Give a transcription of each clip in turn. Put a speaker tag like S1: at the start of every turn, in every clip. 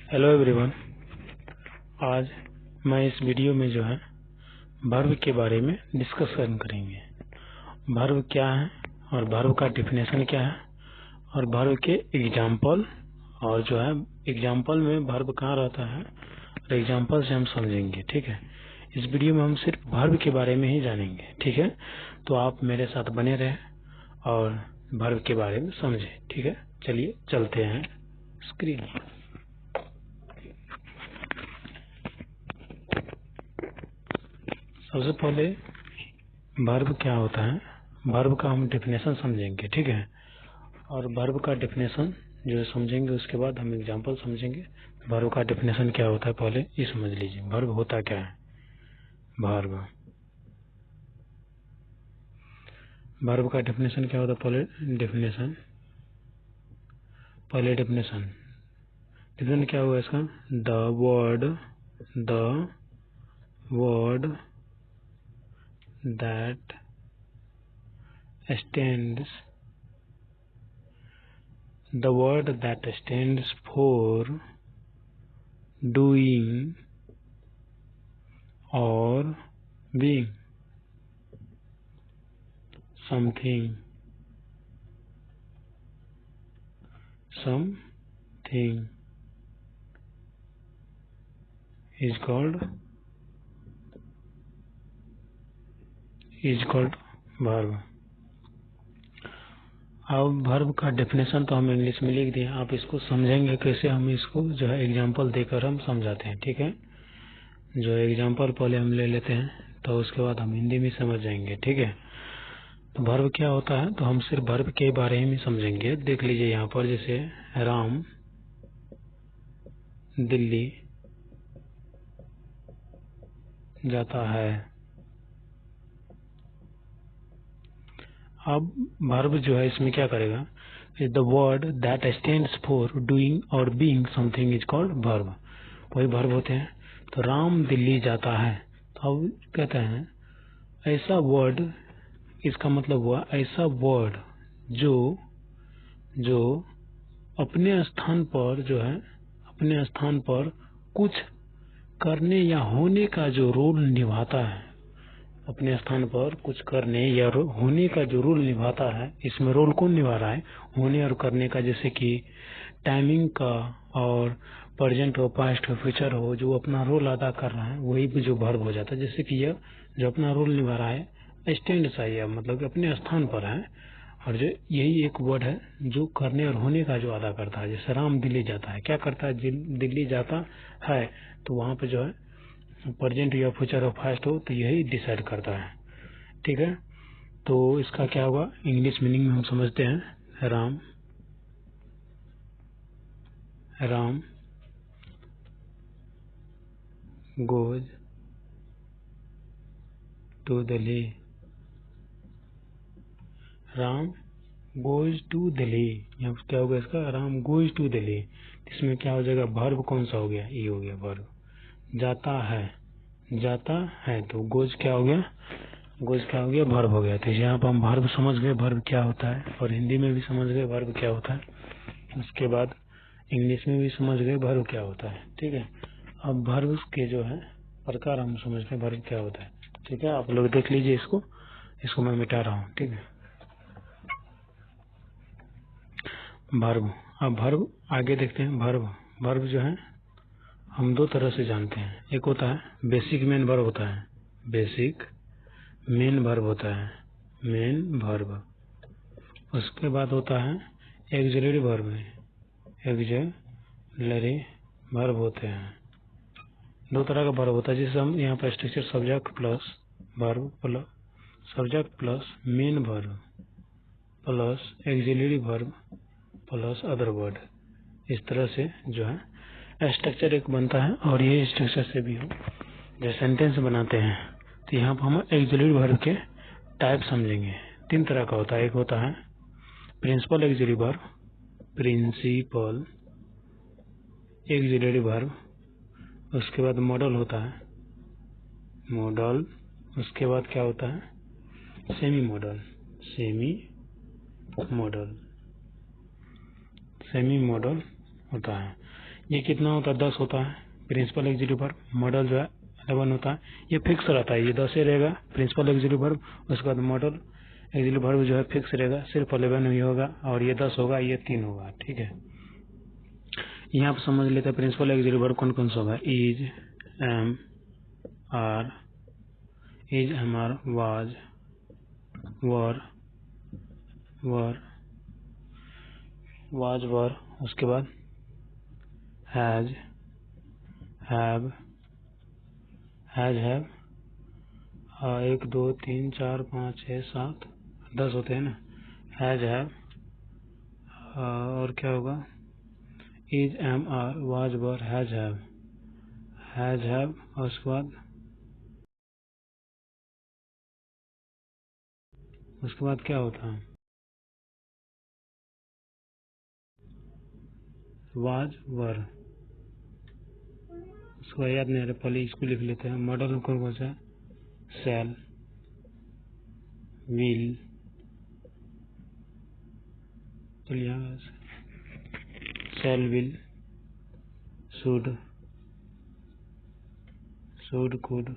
S1: Hello everyone. आज मैं इस वीडियो में जो है वर्ब के बारे में डिस्कशन करेंगे। वर्ब क्या है और वर्ब का डेफिनेशन क्या है और वर्ब के एग्जाम्पल, और जो है एग्जाम्पल में वर्ब कहाँ रहता है और एग्जाम्पल से हम समझेंगे। ठीक है, इस वीडियो में हम सिर्फ वर्ब के बारे में ही जानेंगे। ठीक है, तो आप मेरे साथ बने रहें और वर्ब के बारे में समझें। ठीक है, चलिए चलते हैं स्क्रीन पर। सबसे पहले वर्ब क्या होता है, वर्ब का हम डेफिनेशन समझेंगे। ठीक है, और वर्ब का डेफिनेशन जो समझेंगे उसके बाद हम एग्जांपल समझेंगे। वर्ब का डेफिनेशन क्या होता है पहले ये समझ लीजिए। वर्ब होता क्या है? वर्ब का डेफिनेशन क्या होता है? पहले डेफिनेशन क्या हुआ इसका? The word that stands for doing or being something is called verb। अब वर्ब का डेफिनेशन तो हम इंग्लिश में लिख दिए, आप इसको समझेंगे कैसे, हम इसको जो है एग्जांपल देकर हम समझाते हैं। ठीक है, जो एग्जांपल पहले हम ले लेते हैं तो उसके बाद हम हिंदी में समझ जाएंगे। ठीक है, तो वर्ब क्या होता है तो हम सिर्फ वर्ब के बारे में समझेंगे। देख लीजिए यहाँ पर, जैसे राम दिल्ली जाता है। अब वर्ब जो है इसमें क्या करेगा? The word that stands for doing और being something is called verb. वही वर्ब होते हैं। तो राम दिल्ली जाता है, तो अब कहते हैं ऐसा वर्ड, इसका मतलब हुआ ऐसा वर्ड जो अपने स्थान पर जो है अपने स्थान पर कुछ करने या होने का जो रोल निभाता है, अपने स्थान पर कुछ करने या होने का जो रोल निभाता है। इसमें रोल कौन निभा रहा है? होने और करने का, जैसे कि टाइमिंग का और प्रेजेंट हो, पास्ट हो, फ्यूचर हो, जो अपना रोल अदा कर रहा है वही भी जो वर्ब हो जाता है। जैसे कि यह जो अपना रोल निभा रहा है स्टैंड चाहिए, मतलब कि अपने स्थान पर है, और जो यही एक वर्ड है जो करने और होने का जो अदा करता है। जैसे राम दिल्ली जाता है, क्या करता है? दिल्ली जाता है, तो वहां पे जो है प्रेजेंट या फ्यूचर हो, फास्ट हो, तो यही डिसाइड करता है। ठीक है, तो इसका क्या होगा इंग्लिश मीनिंग में हम समझते हैं। Ram goes to Delhi. Ram goes to Delhi, यहाँ क्या होगा इसका? Ram goes to Delhi. इसमें क्या हो जाएगा? वर्ब कौन सा हो गया? ये हो गया वर्ब। जाता है तो गोज क्या हो गया? वर्ब हो गया। तो यहाँ पर हम वर्ब समझ गए वर्ब क्या होता है, और हिंदी में भी समझ गए वर्ब क्या होता है, उसके बाद इंग्लिश में भी समझ गए वर्ब क्या होता है। ठीक है, अब वर्ब के जो है प्रकार हम समझ गए वर्ब क्या होता है। ठीक है, आप लोग देख लीजिए इसको मैं मिटा रहा हूँ। ठीक है, वर्ब। अब वर्ब आगे देखते हैं। वर्ब जो है हम दो तरह से जानते हैं। एक होता है बेसिक मेन वर्ब होता है, बेसिक मेन वर्ब होता है, मेन वर्ब। उसके बाद होता है एक्सिलरी वर्ब, एक्सिलरी वर्ब होते हैं। दो तरह का वर्ब होता है, जिसे हम यहाँ पर structure subject plus verb plus subject plus main verb plus axillary verb plus other word, इस तरह से जो है स्ट्रक्चर एक बनता है। और ये स्ट्रक्चर से भी हम जो सेंटेंस बनाते हैं, तो यहाँ पर हम एक्सिलरी वर्ब के टाइप समझेंगे। तीन तरह का होता है। एक होता है principal auxiliary verb, principal auxiliary verb. उसके बाद मॉडल होता है, मॉडल। उसके बाद क्या होता है? सेमी मॉडल, सेमी मॉडल होता है। ये कितना होता है, 10 होता है प्रिंसिपल ऑक्सिलरी वर्ब। मॉडल जो है 11 होता है, ये फिक्स रहता है, ये 10 ही रहेगा प्रिंसिपल ऑक्सिलरी वर्ब। उसके बाद मॉडल ऑक्सिलरी वर्ब जो है फिक्स रहेगा, सिर्फ 11 ही होगा, और ये 10 होगा, ये 3 होगा। ठीक है, यहाँ पर समझ लेते हैं प्रिंसिपल ऑक्सिलरी वर्ब कौन कौन सा होगा। Is, am, are, is, am, are, was, were, was, were. उसके बाद हैज, हैव, हैव। 1 2 3 4 5 6 7 10 होते हैं ना। हैज, हैव, और क्या होगा, is, am, are, was, were, has, have, और उसके बाद क्या होता है, वाज, वर। उसको याद नहीं आ रहा, पहले इसको लिख लेते हैं। मॉडल में कौन कौन सा है, शैल, विल, चलिए, शैल, विल, शुड, कुड,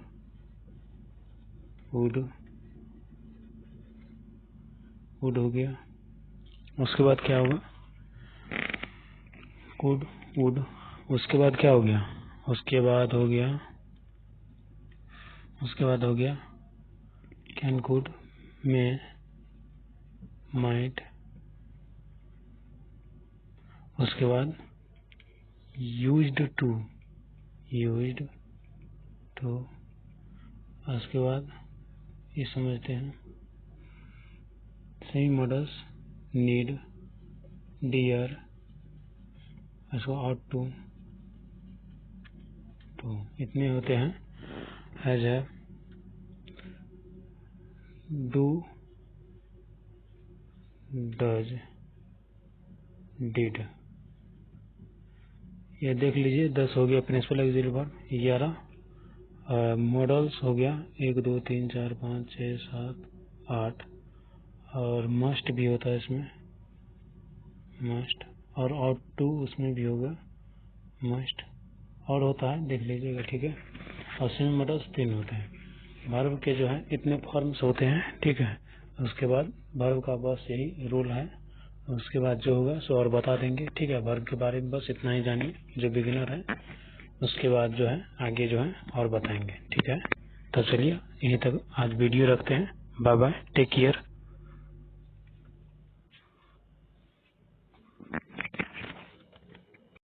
S1: वुड हो गया। उसके बाद क्या होगा, कुड, वुड। उसके बाद क्या हो गया, उसके बाद हो गया कैन, कुड, मे, माइट। उसके बाद यूज्ड टू, उसके बाद ये समझते हैं सही मॉडल्स, नीड, डियर, उसको आउट टू, इतने होते हैं। Has, have, do, does, did. ये देख लीजिए, 10 हो गया प्रिंसिपल ऑक्सिलरी वर्ब। 11 मॉडल्स हो गया, 1 2 3 4 5 6 7 8, और मस्ट भी होता है इसमें, मस्ट, और आउट टू उसमें भी होगा मस्ट, और होता है, देख लीजिएगा। ठीक है, और सेमी मॉडल्स 3 होते हैं। वर्ब के जो है इतने फॉर्म्स होते हैं। ठीक है, उसके बाद वर्ब का बस यही रूल है। उसके बाद जो होगा सो और बता देंगे। ठीक है, वर्ब के बारे में बस इतना ही जानिए जो बिगिनर है। उसके बाद जो है आगे जो है और बताएंगे। ठीक है, तो चलिए यहीं तक आज वीडियो रखते हैं। Bye bye, take care.